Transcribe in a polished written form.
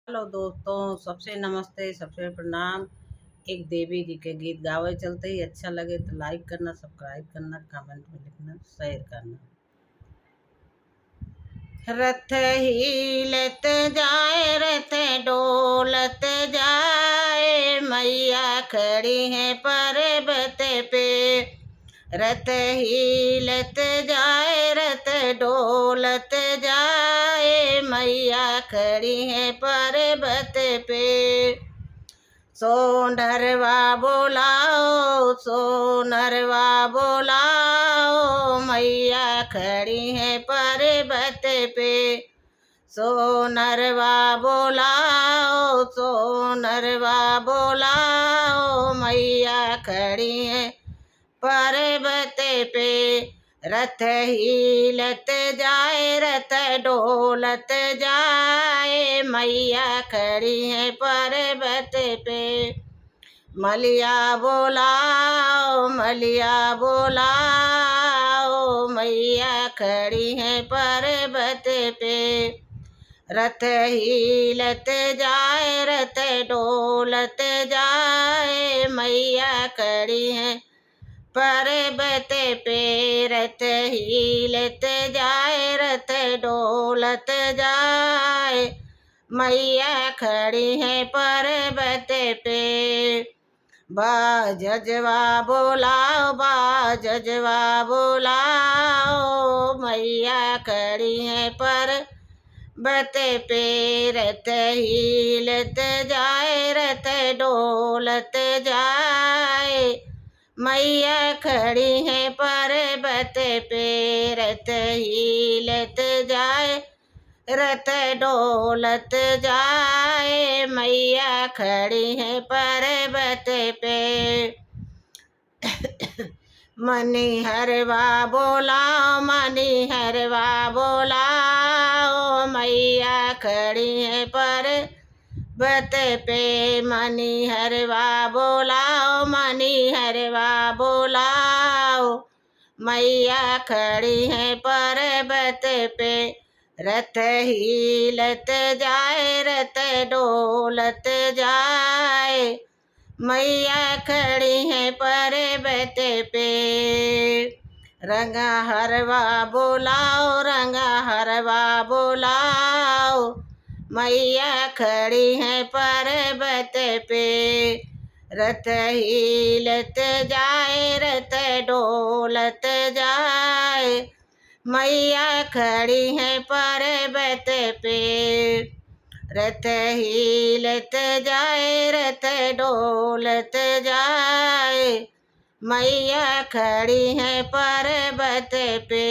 Hello दोस्तों, सबसे नमस्ते, सबसे प्रणाम। एक देवी जी के गीत गावे चलते ही अच्छा लगे तो लाइक करना, सब्सक्राइब करना, कमेंट में लिखना, शेयर करना। रथ हीलत जाए, रथ डोलत जाए, मैया खड़ी है पर्वत पे। रथ हीलत जाए, रथ डोलत जाए, मैया खड़ी है पर्वत पे। सोनरवा बोलाओ, सोनरवा बोलाओ, मैया खड़ी है पर्वत पे। सोनरवा बोलाओ, सोनरवा बोलाओ, मैया खड़ी है पर्वत पे। रथ हीलत जाए, रथ डोलत जाए, मैया खड़ी है पर्वत पे। मलिया बोलाओ, मलिया बोलाओ, मैया खड़ी है पर्वत पे। रथ हीलत जाए, रथ डोलत जाए, मैया खड़ी है पर्वत पे। रथ हीलत जाए, रथ डोलत जाए, मैया खड़ी है पर्वत पे। बाजवा बोलाओ, बाजवा बोलाओ, मैया खड़ी है पर्वत पे। रथ हीलत जाए, रथ डोलत जाए, मैया खड़ी है पर्वत पे। रथ हीलत जाए, रथ डोलत जाए, मैया खड़ी है पर्वत पे। मनी हरवा बोलाओ, मनी हरवा बोलाओ, मैया खड़ी है पर्वत पे। मनी हरवा बोलाओ, मनी हरवा बोलाओ, मैया खड़ी है पर्वत पे। रथ हीलत जाए, रथ डोलत जाए, मैया खड़ी है पर्वत पे। रंगा हरवा बोलाओ, रंगा हरवा बोलाओ, मैया खड़ी है पर्वत पे। रथ हीलत जाए, रथ डोलत जाए, मैया खड़ी है पर्वत पे। रथ हीलत जाए, रथ डोलत जाए, मैया खड़ी है पर्वत पे।